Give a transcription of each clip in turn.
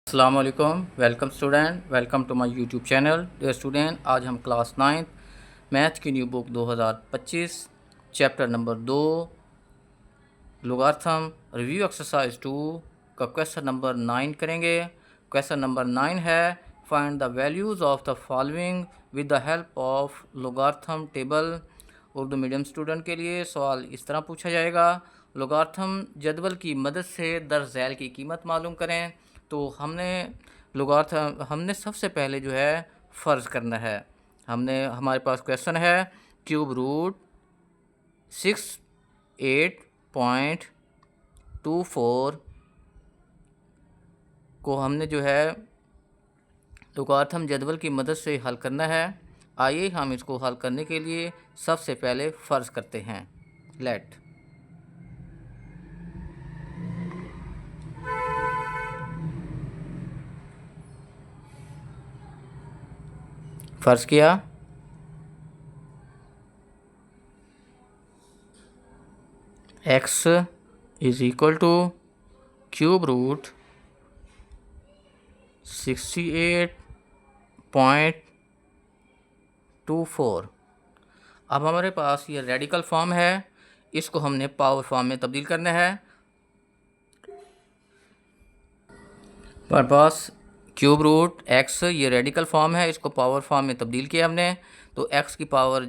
अस्सलाम वालेकुम। Welcome student, welcome to my YouTube channel. Dear student, आज हम क्लास 9 मैथ की new book 2025 chapter number 2 logarithm review exercise 2 का क्वेश्चन नंबर 9 करेंगे। क्वेश्चन नंबर 9 है find the values of the following with the help of logarithm table. Urdu medium student के लिए सवाल इस तरह पूछा जाएगा, लोगार्थम जदवल की मदद से दर झैल की कीमत मालूम करें। तो हमने सबसे पहले जो है फ़र्ज़ करना है। हमारे पास क्वेश्चन है क्यूब रूट 68.24 को हमने जो है लोगार्थम जदवल की मदद से हल करना है। आइए हम इसको हल करने के लिए सबसे पहले फ़र्ज़ करते हैं। लेट फ़र्ज़ किया x is equal to cube root 68.24। अब हमारे पास ये रेडिकल फॉर्म है, इसको हमने पावर फॉर्म में तब्दील करना है। हमारे पास क्यूब रूट x ये रेडिकल फॉर्म है, इसको पावर फॉर्म में तब्दील किया हमने। तो x की पावर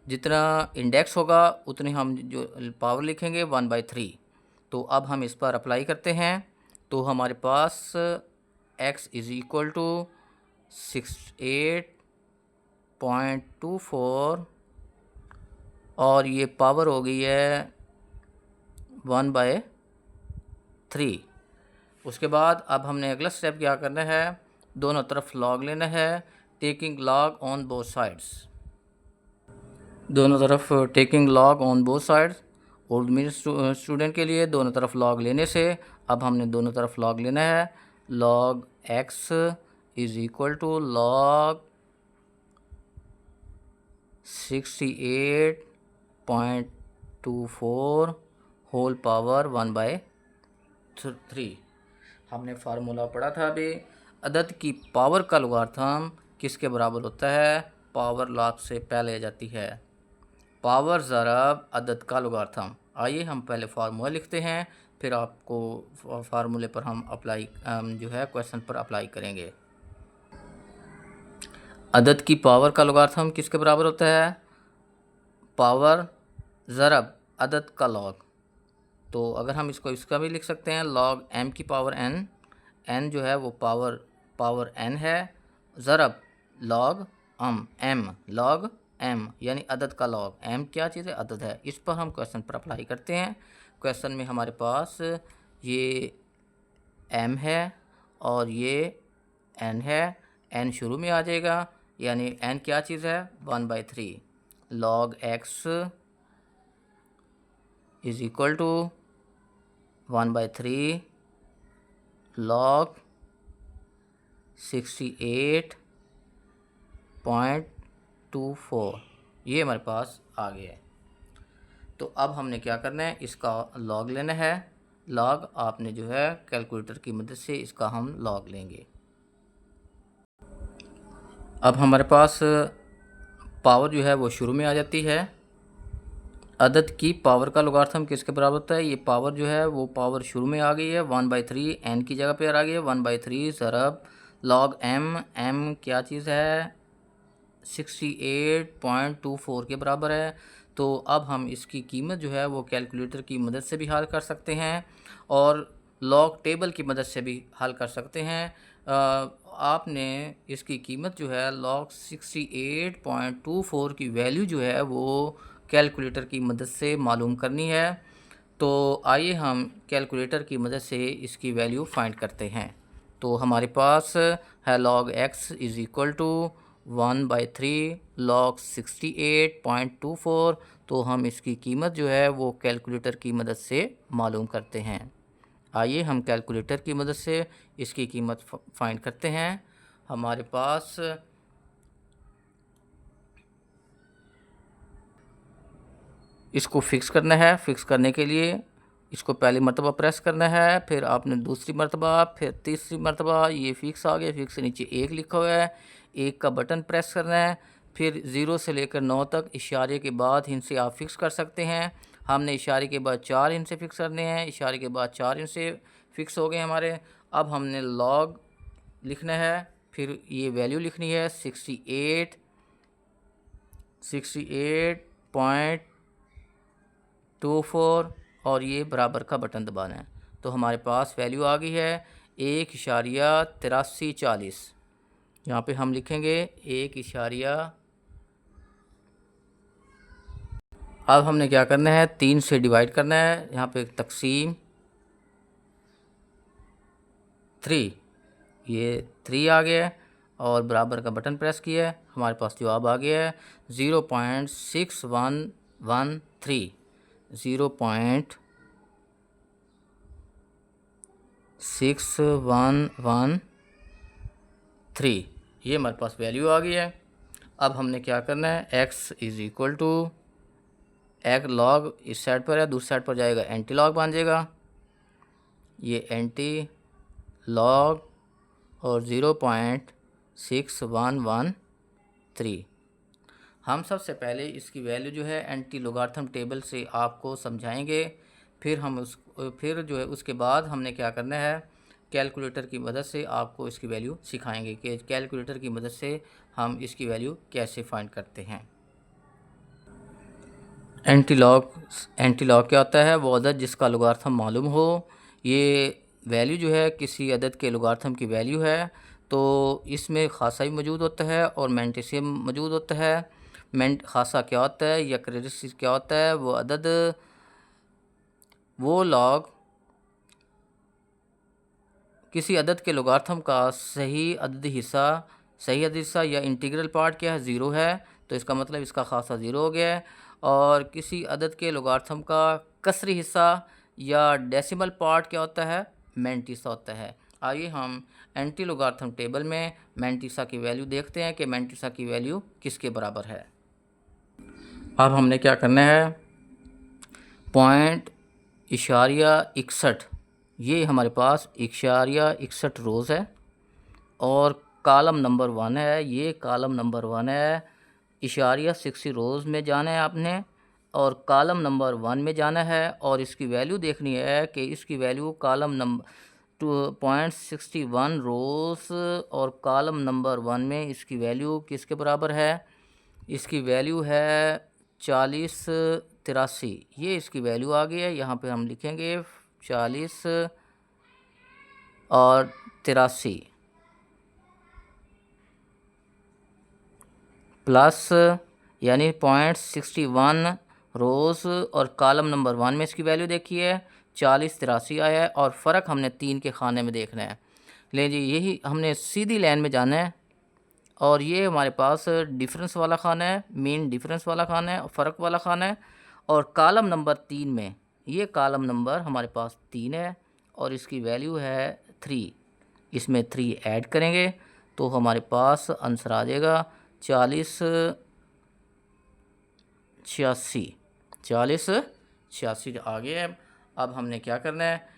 जितना इंडेक्स होगा उतनी हम जो पावर लिखेंगे 1/3। तो अब हम इस पर अप्लाई करते हैं। तो हमारे पास x इज़ इक्वल टू 68.24 और ये पावर हो गई है 1/3। उसके बाद अब हमने अगला स्टेप क्या करना है, दोनों तरफ लॉग लेना है, taking log on both sides. दोनों तरफ taking log on both sides. और मेरे स्टूडेंट के लिए दोनों तरफ लॉग लेने से अब हमने दोनों तरफ लॉग लेना है। Log x is equal to log 68.24 whole power 1/3। हमने फार्मूला पढ़ा था अभी, अदद की पावर का लोगार्थम किसके बराबर होता है, पावर लॉग से पहले आ जाती है, पावर ज़रब अदद का लोगार्थम। आइए हम पहले फार्मूला लिखते हैं, फिर आपको फार्मूले पर हम अप्लाई जो है क्वेश्चन पर अप्लाई करेंगे। अदद की पावर का लोगार्थम किसके बराबर होता है, पावर ज़रब अदद का लॉग। तो अगर हम इसका भी लिख सकते हैं लॉग m की पावर n। n जो है वो पावर n है, ज़रब लॉग m लॉग m यानी अदद का लॉग। m क्या चीज़ है, अदद है। इस पर हम क्वेश्चन पर अप्लाई करते हैं। क्वेश्चन में हमारे पास ये m है और ये n है, n शुरू में आ जाएगा, यानी n क्या चीज़ है, 1/3। Log x is equal to 1/3 log 68.24। ये हमारे पास आ गया है। तो अब हमने क्या करना है, इसका लॉग लेना है। लॉग आपने जो है कैलकुलेटर की मदद से इसका हम लॉग लेंगे। अब हमारे पास पावर जो है वो शुरू में आ जाती है। अदद की पावर का लोगार्थम किसके बराबर होता है, ये पावर जो है वो पावर शुरू में आ गई है, 1/3 n की जगह पर आ गई है, 1/3 ज़रब लॉग m क्या चीज़ है, 68.24 के बराबर है। तो अब हम इसकी कीमत जो है वो कैलकुलेटर की मदद से भी हल कर सकते हैं और लॉग टेबल की मदद से भी हल कर सकते हैं। आपने इसकी कीमत जो है लॉग 68.24 की वैल्यू जो है वो कैलकुलेटर की मदद से मालूम करनी है। तो आइए हम कैलकुलेटर की मदद से इसकी वैल्यू फाइंड करते हैं। तो हमारे पास है log x is equal to 1/3 log 68.24। तो हम इसकी कीमत जो है वो कैलकुलेटर की मदद से मालूम करते हैं। आइए हम कैलकुलेटर की मदद से इसकी कीमत फाइंड करते हैं। हमारे पास इसको फिक्स करना है। फिक्स करने के लिए इसको पहली मरतबा प्रेस करना है, फिर आपने दूसरी मरतबा, फिर तीसरी मरतबा, ये फिक्स आ गया, फिक्स से नीचे 1 लिखा हुआ है, 1 का बटन प्रेस करना है, फिर 0 से लेकर 9 तक इशारे के बाद इनसे आप फिक्स कर सकते हैं। हमने इशारे के बाद 4 इनसे फिक्स करने हैं, इशारे के बाद 4 इनसे फिक्स हो गए हमारे। अब हमने लॉग लिखना है, फिर ये वैल्यू लिखनी है 68.24 और ये बराबर का बटन दबाना है। तो हमारे पास वैल्यू आ गई है 1.8340। यहाँ पे हम लिखेंगे 1 अब हमने क्या करना है, 3 से डिवाइड करना है, यहाँ पे तकसीम 3, ये 3 आ गया है और बराबर का बटन प्रेस किया है, हमारे पास जवाब आ गया है 0.6113। 0.6113 ये हमारे पास वैल्यू आ गई है। अब हमने क्या करना है, x इज़ इक्वल टू एक लॉग इस साइड पर है, दूसरी साइड पर जाएगा एंटी लॉग बन जाएगा, ये एंटी लॉग और 0.6113। हम सबसे पहले इसकी वैल्यू जो है एंटी लोगार्थम टेबल से आपको समझाएंगे, फिर जो है उसके बाद हमने क्या करना है, कैलकुलेटर की मदद से आपको इसकी वैल्यू सिखाएंगे कि कैलकुलेटर की मदद से हम इसकी वैल्यू कैसे फाइंड करते हैं। एंटी लॉग क्या होता है, वो अदद जिसका लोगार्थम मालूम हो। ये वैल्यू जो है किसी अदद के लोगार्थम की वैल्यू है, तो इसमें खासा भी मौजूद होता है और मैंटिसियम मौजूद होता है। खासा क्या होता है या क्रेडिट क्या होता है, वो अदद वो लॉग किसी अदद के लोगार्थम का सही अदद हिस्सा या इंटीग्रल पार्ट क्या है, 0 है, तो इसका मतलब इसका खासा 0 हो गया है। और किसी अदद के लोगार्थम का कसरी हिस्सा या डेसिमल पार्ट क्या होता है, मैंटिसा होता है। आइए हम एंटी लोगार्थम टेबल में मैंटिसा की वैल्यू देखते हैं कि मैंटिसा की वैल्यू किसके बराबर है। अब हमने क्या करना है, 0.61 ये हमारे पास 61 रोज़ है और कॉलम नंबर 1 है, ये कॉलम नंबर 1 है। 60 रोज़ में जाना है आपने और कॉलम नंबर 1 में जाना है और इसकी वैल्यू देखनी है कि इसकी वैल्यू कॉलम नंबर 2.61 रोज़ और कॉलम नंबर 1 में इसकी वैल्यू किसके बराबर है, इसकी वैल्यू है 4083। ये इसकी वैल्यू आ गई है, यहाँ पे हम लिखेंगे 40 और 83 प्लस यानी 0.61 रोज़ और कॉलम नंबर 1 में इसकी वैल्यू देखिए 4083 आया है और फ़र्क हमने 3 के खाने में देखना है। ले जी, यही हमने सीधी लाइन में जाना है और ये हमारे पास डिफरेंस वाला खाना है, मीन डिफरेंस वाला खाना है, फ़र्क वाला खाना है। और कॉलम नंबर 3 में ये कॉलम नंबर हमारे पास 3 है और इसकी वैल्यू है 3, इसमें 3 ऐड करेंगे तो हमारे पास आंसर आ जाएगा 4086 आ गया है। अब हमने क्या करना है,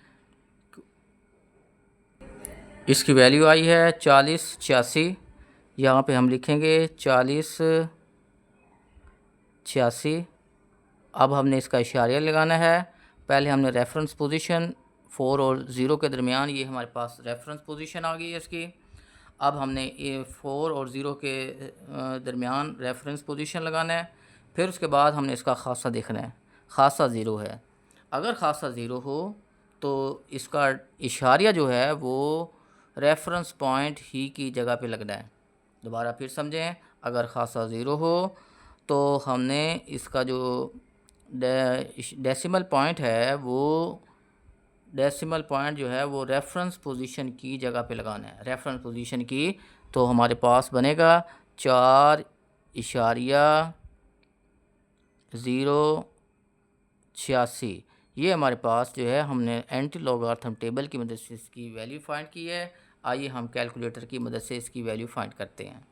इसकी वैल्यू आई है 4086, यहाँ पे हम लिखेंगे 4086। अब हमने इसका इशारा लगाना है, पहले हमने रेफरेंस पोजीशन 4 और 0 के दरमियान, ये हमारे पास रेफरेंस पोजीशन आ गई है इसकी। अब हमने ये 4 और 0 के दरमियान रेफरेंस पोजीशन लगाना है, फिर उसके बाद हमने इसका खासा देखना है, खासा 0 है। अगर खासा 0 हो तो इसका इशारा जो है वो रेफरेंस पॉइंट ही की जगह पे लगना है। दोबारा फिर समझें, अगर खासा 0 हो तो हमने इसका जो डेसिमल पॉइंट है वो डेसिमल पॉइंट जो है वो रेफरेंस पोजीशन की जगह पे लगाना है, रेफरेंस पोजीशन की। तो हमारे पास बनेगा 4.086। ये हमारे पास जो है हमने एंटी लोगार्थम टेबल की मदद से इसकी वैल्यू फाइंड की है। आइए हम कैलकुलेटर की मदद से इसकी वैल्यू फाइंड करते हैं।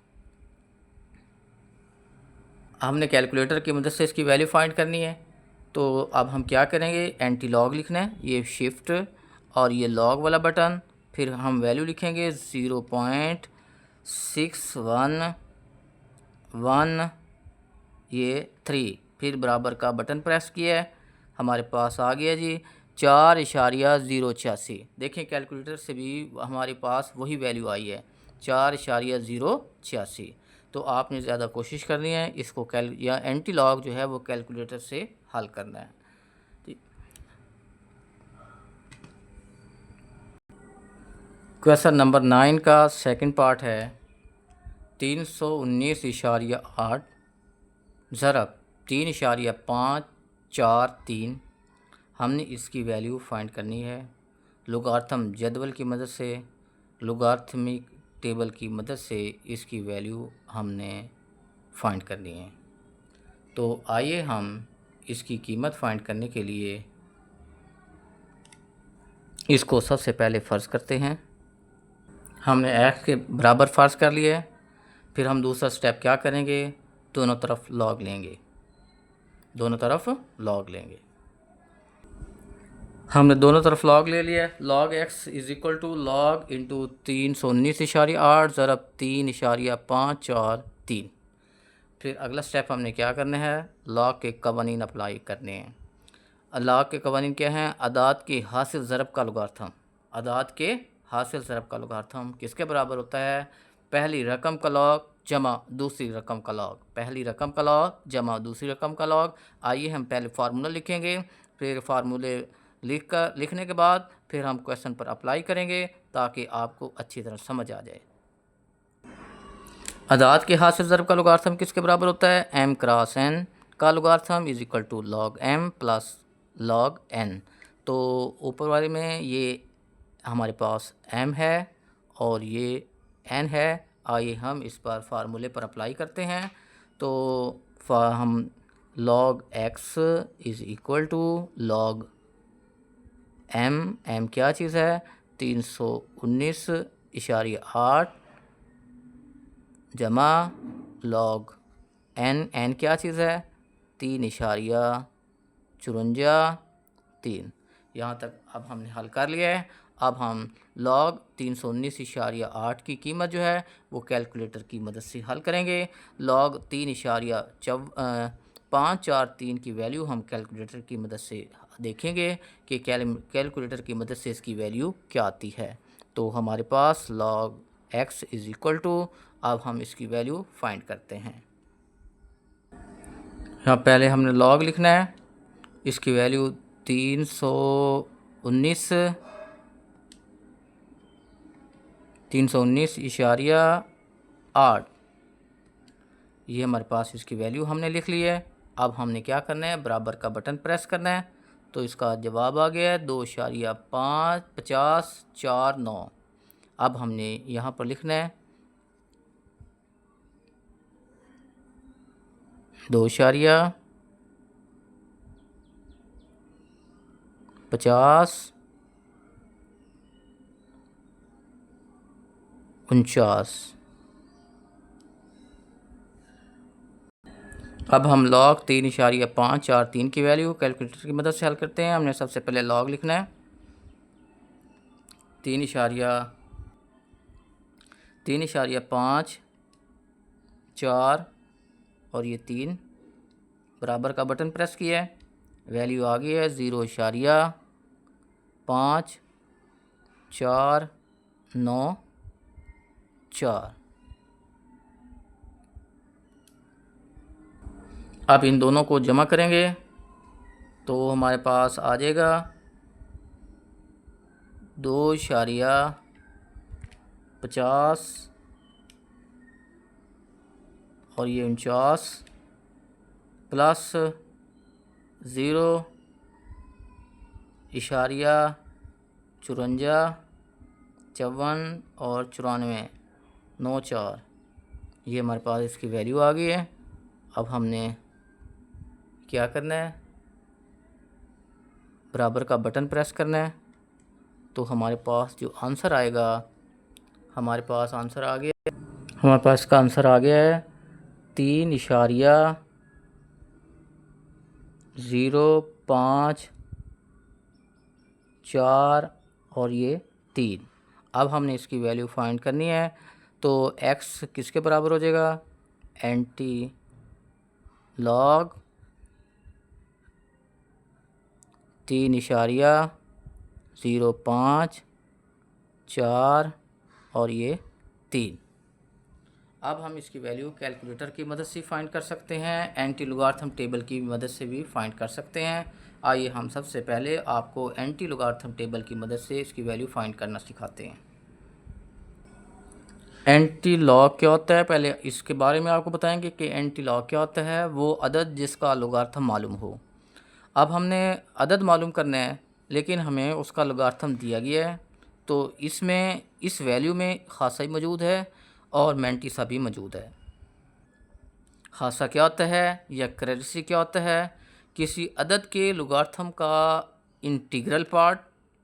हमने कैलकुलेटर की मदद से इसकी वैल्यू फाइंड करनी है। तो अब हम क्या करेंगे, एंटी लॉग लिखना है, ये शिफ्ट और ये लॉग वाला बटन, फिर हम वैल्यू लिखेंगे 0.611 ये 3, फिर बराबर का बटन प्रेस किया है, हमारे पास आ गया जी 4.086। देखें कैलकुलेटर से भी हमारे पास वही वैल्यू आई है 4.086। तो आपने ज़्यादा कोशिश करनी है इसको या एंटी लॉग जो है वो कैलकुलेटर से हल करना है। क्वेश्चन नंबर 9 का सेकंड पार्ट है 319.8 ज़रब 3.543। हमने इसकी वैल्यू फाइंड करनी है लोगार्थम जदवल की मदद से, लोगार्थमिक टेबल की मदद से इसकी वैल्यू हमने फाइंड करनी है। तो आइए हम इसकी कीमत फाइंड करने के लिए इसको सबसे पहले फ़र्ज़ करते हैं। हमने x के बराबर फ़र्ज़ कर लिया है, फिर हम दूसरा स्टेप क्या करेंगे, दोनों तरफ लॉग लेंगे, दोनों तरफ लॉग लेंगे। हमने दोनों तरफ लॉग ले लिया है। Log x is equal to log into 319.8 ज़रब 3.543। फिर अगला स्टेप हमने क्या करना है, लॉग के कवानीन अप्लाई करने हैं। लॉग के कवानीन क्या हैं, अदाद के हासिल ज़रब का लोगार्थम, अदाद के हासिल ज़रब का लोगार्थम किसके बराबर होता है, पहली रकम का लॉग जमा दूसरी रकम का लॉग, पहली रकम का लॉग जमा दूसरी रकम का लॉग। आइए हम पहले फार्मूला लिखेंगे, फिर फार्मूले लिखने के बाद फिर हम क्वेश्चन पर अप्लाई करेंगे ताकि आपको अच्छी तरह समझ आ जाए। अदाद के हासिल ज़रब का लोगार्थम किसके बराबर होता है, m क्रॉस n का logarithm is equal to log m plus log n। तो ऊपर वाले में ये हमारे पास m है और ये n है। आइए हम इस पर फार्मूले पर अप्लाई करते हैं। तो हम log x is equal to log m क्या चीज़ है, 319.8 जमा लॉग n क्या चीज़ है, 3.54। यहाँ तक अब हमने हल कर लिया है। अब हम लॉग 319.8 की कीमत जो है वो कैलकुलेटर की मदद से हल करेंगे। लॉग 3.543 की वैल्यू हम कैलकुलेटर की मदद से देखेंगे कि कैलकुलेटर की मदद से इसकी वैल्यू क्या आती है। तो हमारे पास log x is equal to, अब हम इसकी वैल्यू फाइंड करते हैं। यहाँ पहले हमने लॉग लिखना है, इसकी वैल्यू 319.8 ये हमारे पास इसकी वैल्यू हमने लिख ली है। अब हमने क्या करना है, बराबर का बटन प्रेस करना है, तो इसका जवाब आ गया है 2.5049। अब हमने यहाँ पर लिखना है 2.5049। अब हम लॉग 3.543 की वैल्यू कैलकुलेटर की मदद से हल करते हैं। हमने सबसे पहले लॉग लिखना है 3.54 और ये 3 बराबर का बटन प्रेस किया है, वैल्यू आ गई है 0.5494। अब इन दोनों को जमा करेंगे तो हमारे पास आ जाएगा 2.50 और ये 49 प्लस 0.54 54 और 94 94, ये हमारे पास इसकी वैल्यू आ गई है। अब हमने क्या करना है, बराबर का बटन प्रेस करना है, तो हमारे पास जो आंसर आएगा, हमारे पास आंसर आ गया, हमारे पास इसका आंसर आ गया है 3.0 0.5 4 और ये 3। अब हमने इसकी वैल्यू फाइंड करनी है, तो x किसके बराबर हो जाएगा, एंटी लॉग 3.05 4 और ये 3। अब हम इसकी वैल्यू कैलकुलेटर की मदद से फाइंड कर सकते हैं, एंटी लॉगरिथम टेबल की मदद से भी फाइंड कर सकते हैं। आइए हम सबसे पहले आपको एंटी लॉगरिथम टेबल की मदद से इसकी वैल्यू फाइंड करना सिखाते हैं। एंटी लॉग क्या होता है, पहले इसके बारे में आपको बताएंगे कि एंटी लॉग क्या होता है। वो अदद जिसका लॉगरिथम मालूम हो। अब हमने अदद मालूम करना है, लेकिन हमें उसका लॉगरिथम दिया गया है, तो इसमें इस वैल्यू में खासा ही मौजूद है और मैंटीसा भी मौजूद है। खासा क्या होता है या क्रेडिसी क्या होता है, किसी अदद के लॉगरिथम का इंटीग्रल पार्ट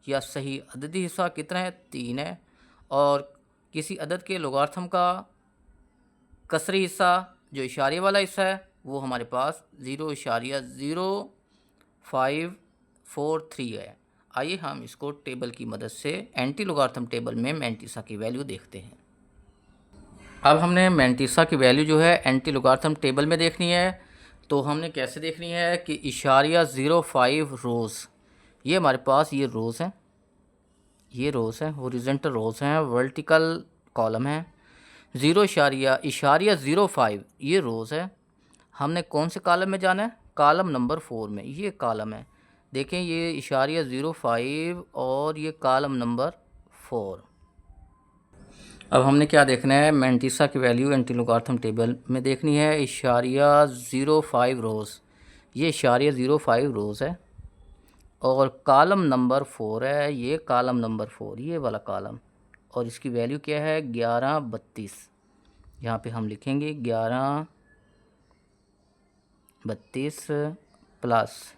या सही अददी हिस्सा कितना है, 3 है, और किसी अदद के लॉगरिथम का कसरी हिस्सा जो इशारे वाला हिस्सा है वो हमारे पास 0.0543 है। आइए हम इसको टेबल की मदद से एंटी लॉगरिथम टेबल में मैंटीसा की वैल्यू देखते हैं। अब हमने मैंटीसा की वैल्यू जो है एंटी लॉगरिथम टेबल में देखनी है, तो हमने कैसे देखनी है कि इशारिया 0.5 रोज़, ये हमारे पास ये रोज़ हैं, ये रोज़ हैं, हॉरिजॉन्टल रोज़ हैं, वर्टिकल कॉलम है। 0.05 ये रोज़ है। हमने कौन से कॉलम में जाना है, कॉलम नंबर 4 में, ये कॉलम है। देखें ये इशारिया 0.5 और ये कॉलम नंबर 4। अब हमने क्या देखना है, मैंटीसा की वैल्यू एंटी लॉगरिथम टेबल में देखनी है। इशारिया 0.5 रोज़, ये इशारिया 0.5 रोज़ है और कॉलम नंबर 4 है, ये कॉलम नंबर 4, ये वाला कॉलम, और इसकी वैल्यू क्या है 1132। यहाँ पे हम लिखेंगे 1132 प्लस,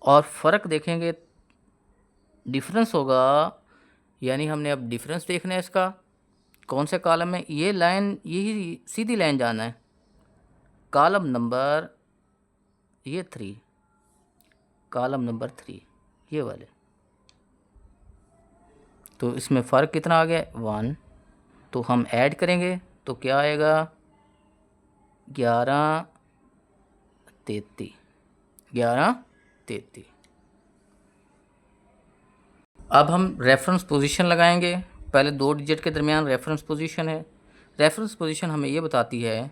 और फ़र्क देखेंगे, डिफरेंस होगा, यानी हमने अब डिफरेंस देखना है इसका कौन से कॉलम में। ये लाइन, यही सीधी लाइन जाना है, कॉलम नंबर ये 3, कॉलम नंबर 3 ये वाले, तो इसमें फ़र्क कितना आ गया 1, तो हम ऐड करेंगे तो क्या आएगा 1133। अब हम रेफरेंस पोजीशन लगाएंगे। पहले 2 डिजिट के दरमियान रेफरेंस पोजीशन है। रेफरेंस पोजीशन हमें ये बताती है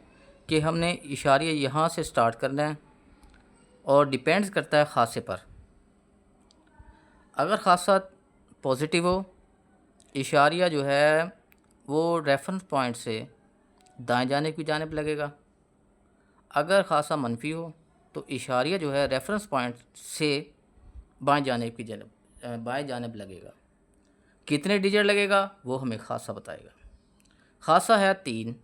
कि हमने इशारिया यहाँ से स्टार्ट करना है और डिपेंड्स करता है खासे पर। अगर खासा पॉजिटिव हो, इशारिया जो है वो रेफरेंस पॉइंट से दाएं जानिब की जानिब लगेगा। अगर खासा मनफी हो तो इशारिया जो है रेफरेंस पॉइंट से बाएं जानिब की बाएं जानिब लगेगा। कितने डिजिट लगेगा वो हमें खासा बताएगा। खासा है 3,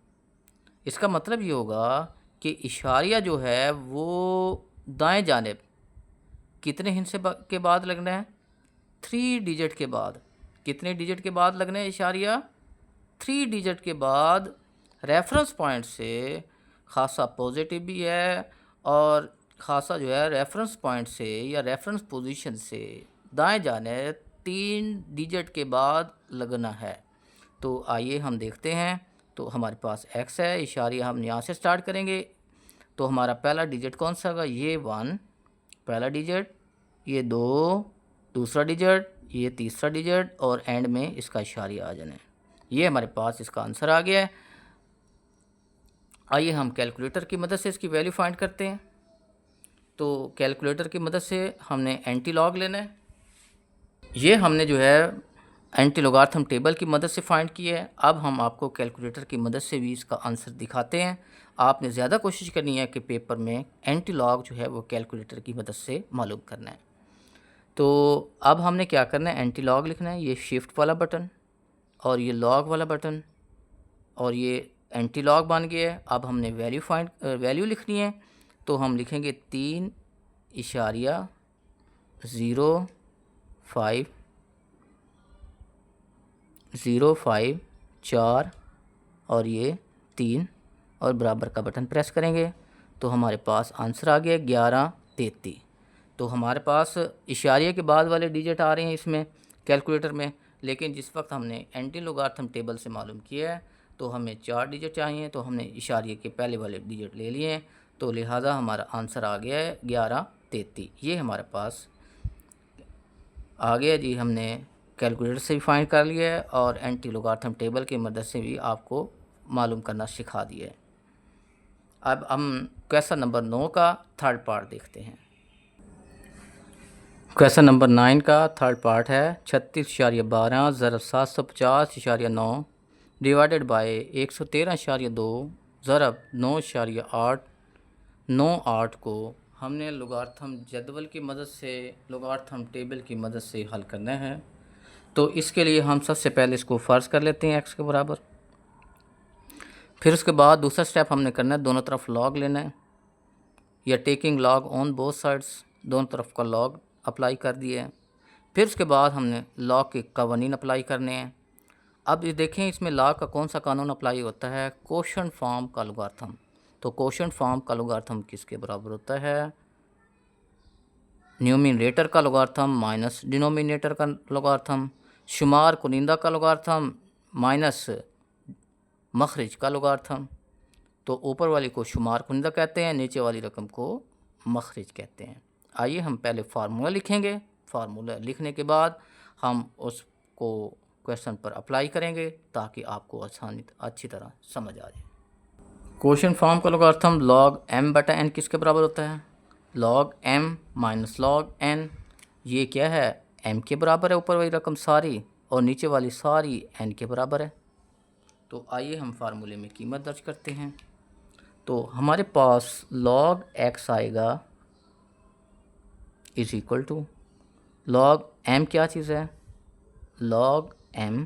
इसका मतलब ये होगा कि इशारिया जो है वो दाएं जानिब कितने हिस्से के बाद लगना है, 3 डिजिट के बाद। कितने डिजिट के बाद लगना है इशारिया, 3 डिजिट के बाद रेफरेंस पॉइंट से। खासा पॉजिटिव भी है और खासा जो है रेफरेंस पॉइंट से या रेफरेंस पोजीशन से दाएं जाने 3 डिजिट के बाद लगना है। तो आइए हम देखते हैं। तो हमारे पास x है, इशारिया हम यहाँ से स्टार्ट करेंगे, तो हमारा पहला डिजिट कौन सा होगा, ये 1 पहला डिजिट, ये 2 दूसरा डिजिट, ये तीसरा डिजिट, और एंड में इसका इशारिया आ जाना है। ये हमारे पास इसका आंसर आ गया है। आइए हम कैलकुलेटर की मदद से इसकी वैल्यू फाइंड करते हैं। तो कैलकुलेटर की मदद से हमने एंटी लॉग लेना है। ये हमने जो है एंटी लॉगरिथम टेबल की मदद से फाइंड किया है। अब हम आपको कैलकुलेटर की मदद से भी इसका आंसर दिखाते हैं। आपने ज़्यादा कोशिश करनी है कि पेपर में एंटी लॉग जो है वो कैलकुलेटर की मदद से मालूम करना है। तो अब हमने क्या करना है, एंटी लॉग लिखना है, ये शिफ्ट वाला बटन और ये लॉग वाला बटन, और ये एंटी लॉग बन गया है। अब हमने वैल्यू लिखनी है, तो हम लिखेंगे 3.05 4 और ये 3 और बराबर का बटन प्रेस करेंगे तो हमारे पास आंसर आ गया 33। तो हमारे पास इशारे के बाद वाले डिजिट आ रहे हैं इसमें कैलकुलेटर में, लेकिन जिस वक्त हमने एंटी लोगार्थम टेबल से मालूम किया है तो हमें 4 डिजिट चाहिए, तो हमने इशारे के पहले वाले डिजिट ले लिए हैं, तो लिहाजा हमारा आंसर आ गया है 1133। ये हमारे पास आ गया जी। हमने कैलकुलेटर से भी फाइंड कर लिया है और एंटी लोगार्थम टेबल की मदद से भी आपको मालूम करना सिखा दिया है। अब हम क्वेश्चन नंबर 9 का थर्ड पार्ट देखते हैं। क्वेश्चन नंबर 9 का थर्ड पार्ट है 36.12 ज़रब 750.9 डिवाइडेड बाय 113.2 ज़रब 9.8 98 को हमने लोगार्थम जदवल की मदद से, लोगार्थम टेबल की मदद से हल करना है। तो इसके लिए हम सबसे पहले इसको फ़र्ज़ कर लेते हैं x के बराबर। फिर उसके बाद दूसरा स्टेप हमने करना है, दोनों तरफ लॉग लेना है, या taking log on both sides, दोनों तरफ का लॉग अप्लाई कर दिए हैं। फिर उसके बाद हमने लॉग के कवानीन अप्लाई करने हैं। अब ये देखें इसमें लॉग का कौन सा कानून अप्लाई होता है, कोशेंट फॉर्म का लोगार्थम। तो कोशेंट फॉर्म का लोगार्थम किसके बराबर होता है, न्यूमिनेटर का लोगार्थम माइनस डिनोमिनेटर का लोगार्थम, शुमार कुनिंदा का लोगार्थम माइनस मखरिज का लोगार्थम। तो ऊपर वाली को शुमार कुनिंदा कहते हैं, नीचे वाली रकम को मखरिज कहते हैं। आइए हम पहले फार्मूला लिखेंगे, फार्मूला लिखने के बाद हम उसको क्वेश्चन पर अप्लाई करेंगे ताकि आपको आसानी अच्छी तरह समझ आ जाए। क्वेश्चन फॉर्म का लोगार्थम लॉग m बटा n किसके बराबर होता है, log m minus log n। ये क्या है, m के बराबर है ऊपर वाली रकम सारी, और नीचे वाली सारी n के बराबर है। तो आइए हम फार्मूले में कीमत दर्ज करते हैं। तो हमारे पास लॉग x आएगा is equal to log m क्या चीज़ है, लॉग m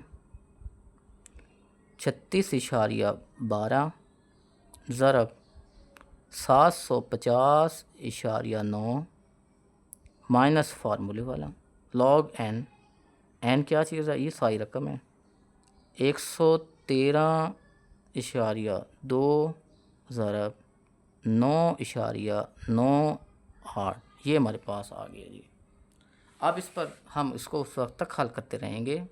36.12 ज़रब 750.9 माइनस फार्मूले वाला लॉग n क्या चीज़ है, ये सारी रकम है 113.2 ज़रब 9.98, ये हमारे पास आ गया जी। अब इस पर हम इसको उस वक्त तक हल करते रहेंगे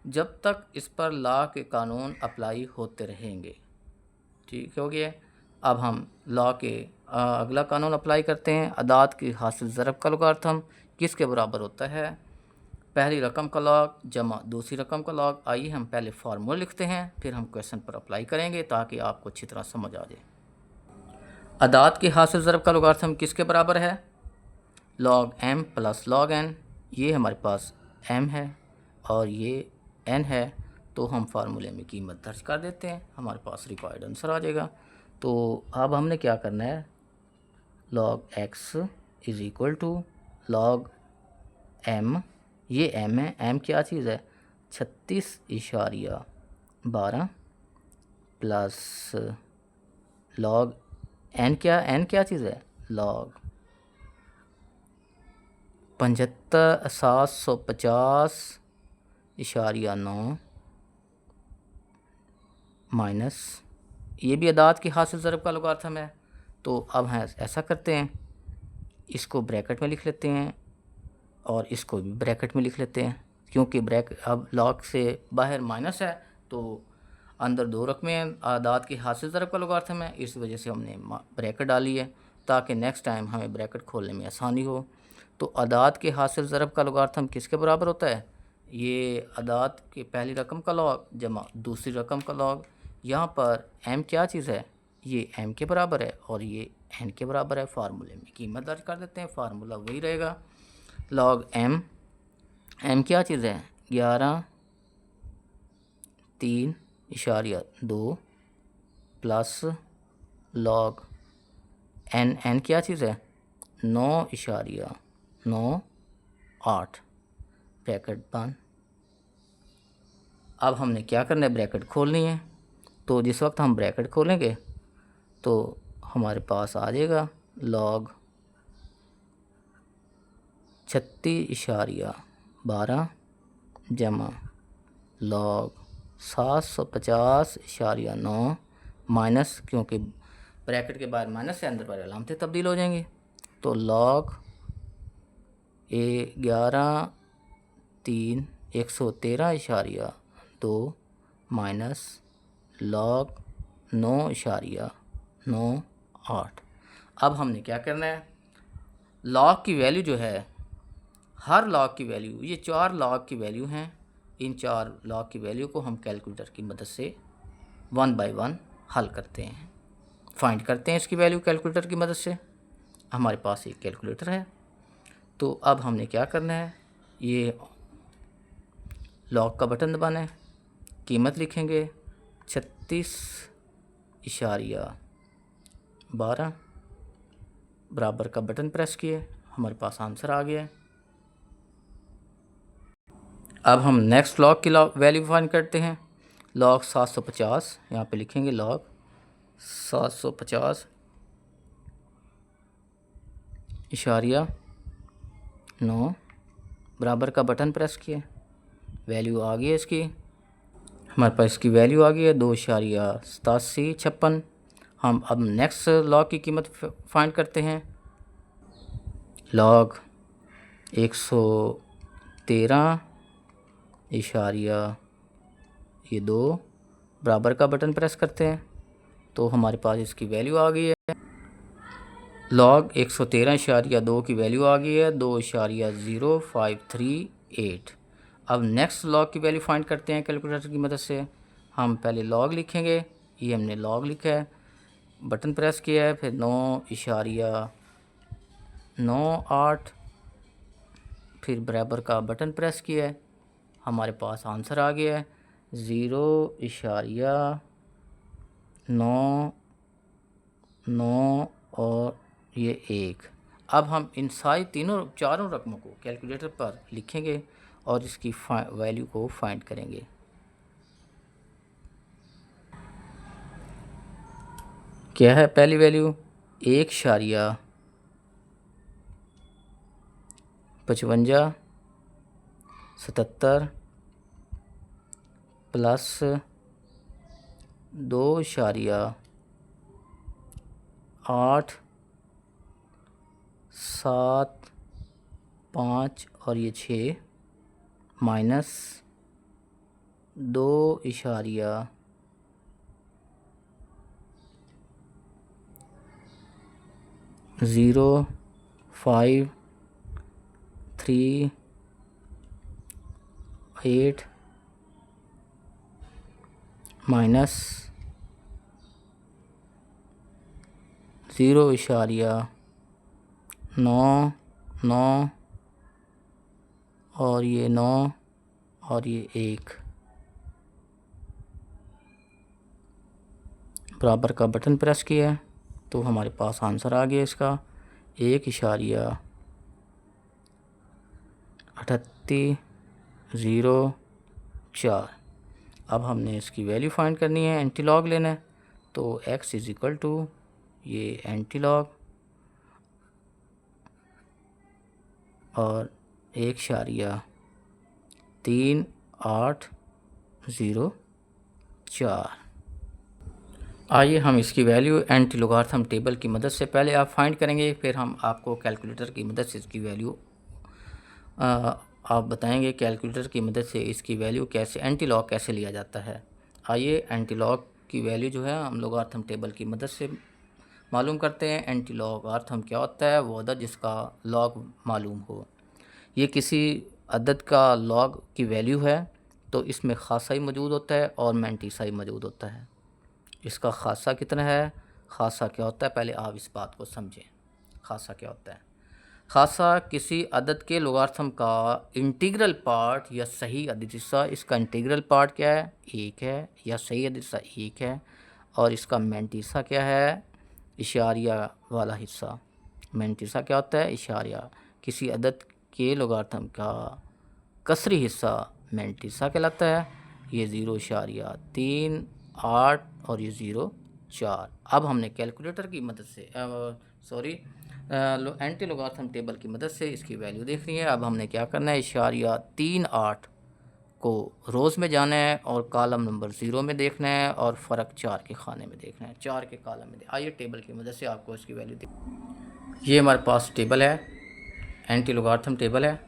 जब तक इस पर लॉ के कानून अप्लाई होते रहेंगे। ठीक हो गया। अब हम लॉ के अगला कानून अप्लाई करते हैं। अदाद की हासिल ज़रब का लोगार्थम किसके बराबर होता है, पहली रकम का लॉग जमा दूसरी रकम का लॉग। आइए हम पहले फार्मूला लिखते हैं, फिर हम क्वेश्चन पर अप्लाई करेंगे ताकि आपको अच्छी तरह समझ आ जाए। अदाद की हासिल ज़रब का लोगार्थम किसके बराबर है, log m plus log n। ये हमारे पास m है और ये n है, तो हम फार्मूले में कीमत दर्ज कर देते हैं, हमारे पास रिक्वायर्ड आंसर आ जाएगा। तो अब हमने क्या करना है, log x is equal to log m, ये m है, m क्या चीज़ है 36.12 प्लस लॉग n क्या चीज़ है, लॉग 750.9 माइनस, ये भी अदाद की हासिल ज़रब का लोगार्थम है। तो अब हम ऐसा करते हैं, इसको ब्रैकेट में लिख लेते हैं और इसको भी ब्रैकेट में लिख लेते हैं, क्योंकि अब लॉग से बाहर माइनस है तो अंदर दो रकमें आदाद की हासिल ज़रब का लोगार्थम है, इस वजह से हमने ब्रैकेट डाली है ताकि नेक्स्ट टाइम हमें ब्रैकेट खोलने में आसानी हो। तो अदाद के हासिल ज़रब का लोगार्थम किसके बराबर होता है, ये अदाद की पहली रकम का लॉग जमा दूसरी रकम का लॉग। यहाँ पर m क्या चीज़ है, ये m के बराबर है और ये n के बराबर है। फार्मूले में कीमत दर्ज कर देते हैं, फार्मूला वही रहेगा, लॉग m क्या चीज़ है 11.3.2 प्लस लॉग n क्या चीज़ है 9.98 ब्रैकेट बंद। अब हमने क्या करना है, ब्रैकेट खोलनी है। तो जिस वक्त हम ब्रैकेट खोलेंगे तो हमारे पास आ जाएगा लॉग 36.12 जमा लॉग 750.9 माइनस, क्योंकि ब्रैकेट के बाद माइनस से अंदर वाले अलामतें तब्दील हो जाएंगी। तो log 113 माइनस log 9.98। अब हमने क्या करना है, log की वैल्यू जो है, हर log की वैल्यू, ये 4 log की वैल्यू हैं, इन 4 log की वैल्यू को हम कैलकुलेटर की मदद से 1 बाय 1 हल करते हैं, फाइंड करते हैं इसकी वैल्यू कैलकुलेटर की मदद से। हमारे पास एक कैलकुलेटर है, तो अब हमने क्या करना है, ये लॉग का बटन दबाना है, कीमत लिखेंगे 36.12, बराबर का बटन प्रेस किए, हमारे पास आंसर आ गया है। अब हम नेक्स्ट लॉग की वैल्यू फाइंड करते हैं। लॉग 750, यहाँ पे लिखेंगे लॉग 750.9, बराबर का बटन प्रेस किए, वैल्यू आ गई है इसकी, हमारे पास इसकी वैल्यू आ गई है 2.8756। हम अब नेक्स्ट लॉग की कीमत फाइंड करते हैं। लॉग 113.2, बराबर का बटन प्रेस करते हैं, तो हमारे पास इसकी वैल्यू आ गई है। लॉग 113.2 की वैल्यू आ गई है 2.0538। अब नेक्स्ट लॉग की वैल्यू फाइंड करते हैं कैलकुलेटर की मदद से। हम पहले लॉग लिखेंगे, ये हमने लॉग लिखा है, बटन प्रेस किया है, फिर 9.98, फिर बराबर का बटन प्रेस किया है, हमारे पास आंसर आ गया है 0.99 और ये 1। अब हम इन चारों रकमों को कैलकुलेटर पर लिखेंगे और इसकी वैल्यू को फाइंड करेंगे। क्या है पहली वैल्यू, 1.5577 प्लस 2.875 और ये 6 माइनस 2.0538 माइनस 0.99 और ये 9 और ये 1, बराबर का बटन प्रेस किया है, तो हमारे पास आंसर आ गया इसका 1.3804। अब हमने इसकी वैल्यू फाइंड करनी है, एंटी लॉग लेना है, तो x इज़ इक्वल टू ये एंटी लॉग और 1.3804। आइए हम इसकी वैल्यू एंटी लोगारिथम टेबल की मदद से पहले आप फाइंड करेंगे, फिर हम आपको कैलकुलेटर की मदद से इसकी वैल्यू आप बताएंगे कैलकुलेटर की मदद से इसकी वैल्यू कैसे, एंटी लॉग कैसे लिया जाता है। आइए एंटी लॉग की वैल्यू जो है हम लोगारिथम टेबल की मदद से मालूम करते हैं। एंटी लोगारिथम क्या होता है, वो अदद जिसका लॉग मालूम हो। ये किसी अदद का लॉग की वैल्यू है, तो इसमें खासा ही मौजूद होता है और मैंटीसा ही मौजूद होता है। इसका खासा कितना है, खासा क्या होता है, पहले आप इस बात को समझें। खासा क्या होता है, खासा किसी अदद के लोगारिथम का इंटीग्रल पार्ट या सही अदद हिस्सा। इसका इंटीग्रल पार्ट क्या है, 1 है, या सही अदद हिस्सा 1 है, और इसका मैंटीसा क्या है, इशारिया वाला हिस्सा। मैंटीसा क्या होता है, इशारिया। किसी अदद के लोगारिथम का कसरी हिस्सा मैंटीसा कहलाता है। ये 0.38 और ये 0.4। अब हमने कैलकुलेटर की मदद से एंटी लोगारिथम टेबल की मदद से इसकी वैल्यू देखनी है। अब हमने क्या करना है, 0.38 को रोज़ में जाना है और कॉलम नंबर 0 में देखना है और फ़र्क 4 के खाने में देखना है, 4 के कॉलम में। आइए टेबल की मदद से आपको इसकी वैल्यू ये हमारे पास टेबल है, एंटी लोगारिथम टेबल है।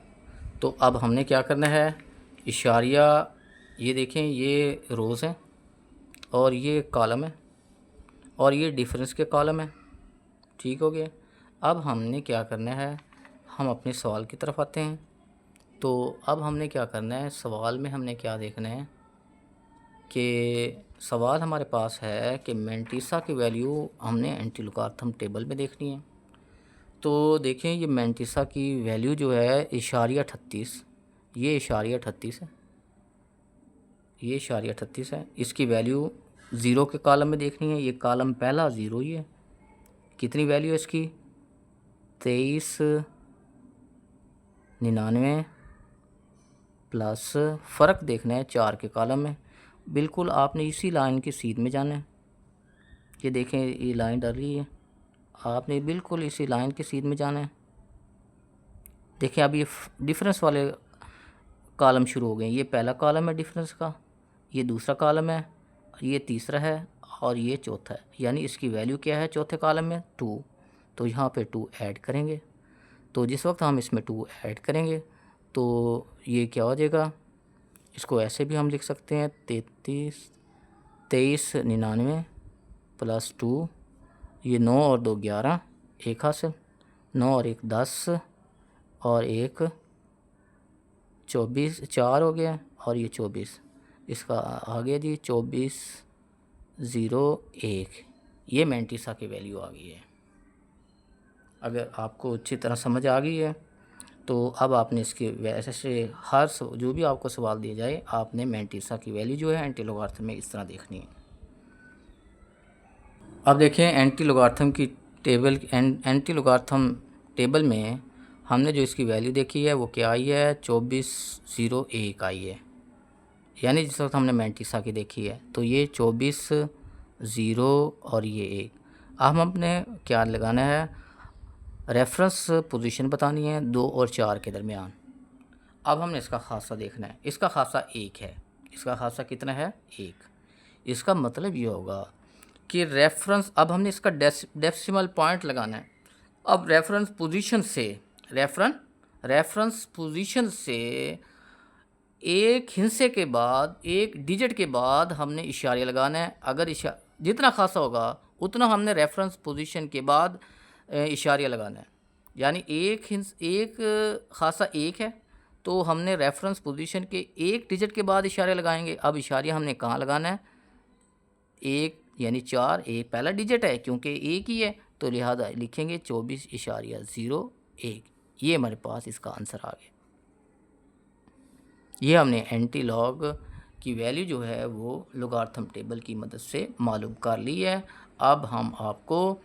तो अब हमने क्या करना है, इशारिया, ये देखें ये रोज़ हैं और ये कॉलम है और ये डिफरेंस के कॉलम है। ठीक हो गया। अब हमने क्या करना है, हम अपने सवाल की तरफ आते हैं। तो अब हमने क्या करना है, सवाल में हमने क्या देखना है कि सवाल हमारे पास है कि मैंटिसा की वैल्यू हमने एंटी लोगारिथम टेबल में देखनी है। तो देखें ये मैंटिसा की वैल्यू जो है इशारिया 38, ये इशारिया 38 है, ये इशारिया 38 है। इसकी वैल्यू ज़ीरो के कॉलम में देखनी है। ये कॉलम पहला ज़ीरो ही है। कितनी वैल्यू है इसकी, 2399 प्लस फ़र्क देखना है 4 के कॉलम में। बिल्कुल आपने इसी लाइन की सीध में जाना है। ये देखें ये लाइन डर रही है, आपने बिल्कुल इसी लाइन की सीध में जाना है। देखें अब ये डिफरेंस वाले कॉलम शुरू हो गए। ये पहला कॉलम है डिफरेंस का, ये दूसरा कॉलम है, ये तीसरा है और ये चौथा है। यानी इसकी वैल्यू क्या है चौथे कॉलम में, 2। तो यहाँ पे 2 ऐड करेंगे। तो जिस वक्त हम इसमें 2 ऐड करेंगे तो ये क्या हो जाएगा, इसको ऐसे भी हम लिख सकते हैं 2399 प्लस 2, ये 9 और 2 11, एक हासिल, 9 और 1 10 और 1 24, 4 हो गया और ये 24, इसका आ गया जी 2401। ये मैंटिसा की वैल्यू आ गई है। अगर आपको अच्छी तरह समझ आ गई है तो अब आपने इसके वैसे से हर जो भी आपको सवाल दिया जाए आपने मैंटिसा की वैल्यू जो है एंटी लोगारिथम में इस तरह देखनी है। अब देखें एंटी लोगारिथम की टेबल, एंटी लोगारिथम टेबल में हमने जो इसकी वैल्यू देखी है वो क्या आई है, 2401 आई है। यानी जिस वक्त हमने मैंटिसा की देखी है तो ये 24 और ये 1। अब हम अपने क्या लगाना है, रेफरेंस पोजीशन बतानी है 2 और 4 के दरमियान। अब हमने इसका खासा देखना है। इसका खासा 1 है। इसका खासा कितना है, 1। इसका मतलब ये होगा कि रेफरेंस, अब हमने इसका डेसिमल पॉइंट लगाना है। अब रेफरेंस पोजीशन से, रेफरेंस पोजीशन से एक हिस्से के बाद, एक डिजिट के बाद हमने इशारिया लगाना है। अगर जितना खासा होगा उतना हमने रेफरेंस पोजीशन के बाद इशारिया लगाना है। यानी एक खासा 1 है तो हमने रेफरेंस पोजीशन के एक डिजिट के बाद इशारे लगाएंगे। अब इशारिया हमने कहाँ लगाना है, 1 यानी 4, 1 पहला डिजिट है क्योंकि 1 ही है तो लिहाजा लिखेंगे 24.01। ये हमारे पास इसका आंसर आ गया। ये हमने एंटी लॉग की वैल्यू जो है वो लोगारिथम टेबल की मदद से मालूम कर ली है। अब हम आपको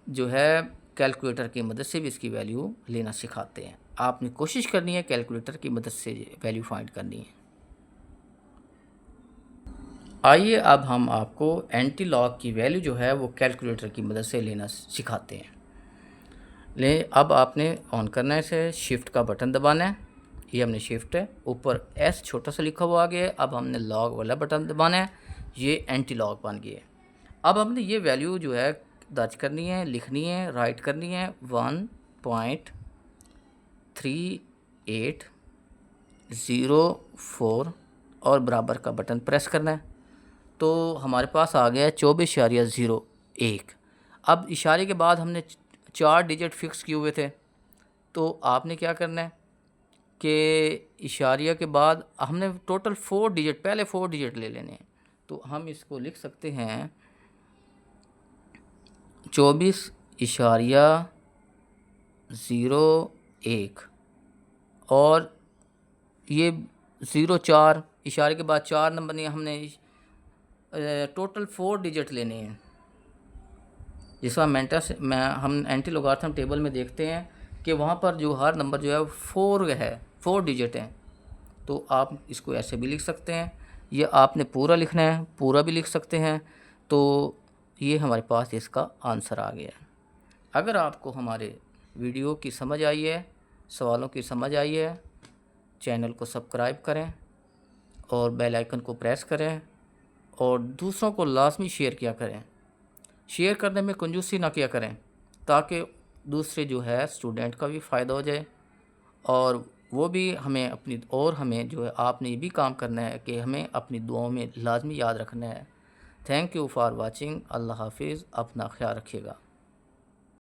जो है कैलकुलेटर की मदद से भी इसकी वैल्यू लेना सिखाते हैं। आपने कोशिश करनी है कैलकुलेटर की मदद से वैल्यू फाइंड करनी है। आइए अब हम आपको एंटी लॉग की वैल्यू जो है वो कैलकुलेटर की मदद से लेना सिखाते हैं। अब आपने ऑन करना है इसे, शिफ्ट का बटन दबाना है। ये हमने शिफ्ट है, ऊपर एस छोटा सा लिखा हुआ आ गया है। अब हमने लॉग वाला बटन दबाना है, ये एंटी लॉग बन गया है। अब हमने ये वैल्यू जो है दर्ज करनी है, लिखनी है, राइट करनी है 1.3804 और बराबर का बटन प्रेस करना है। तो हमारे पास आ गया है 24.01। अब इशारे के बाद हमने 4 डिजिट फिक्स किए हुए थे तो आपने क्या करना है कि इशारिया के बाद हमने टोटल 4 डिजिट, पहले 4 डिजिट ले लेने हैं। तो हम इसको लिख सकते हैं 24.01 और ये 04 इशारे के बाद 4 नंबर नहीं, हमने टोटल 4 डिजिट लेने हैं। जिसका हम एंटी लोगारिथम टेबल में देखते हैं कि वहाँ पर जो हर नंबर जो है 4 है, 4 डिजिट हैं। तो आप इसको ऐसे भी लिख सकते हैं, ये आपने पूरा लिखना है, पूरा भी लिख सकते हैं। तो ये हमारे पास इसका आंसर आ गया। अगर आपको हमारे वीडियो की समझ आई है, सवालों की समझ आई है, चैनल को सब्सक्राइब करें और बेल आइकन को प्रेस करें और दूसरों को लाजमी शेयर किया करें। शेयर करने में कंजूसी ना किया करें ताकि दूसरे जो है स्टूडेंट का भी फ़ायदा हो जाए, और वो भी हमें जो है आपने ये भी काम करना है कि हमें अपनी दुआओं में लाजमी याद रखना है। Thank you for watching. अल्लाह हाफिज़। अपना ख्याल रखिएगा।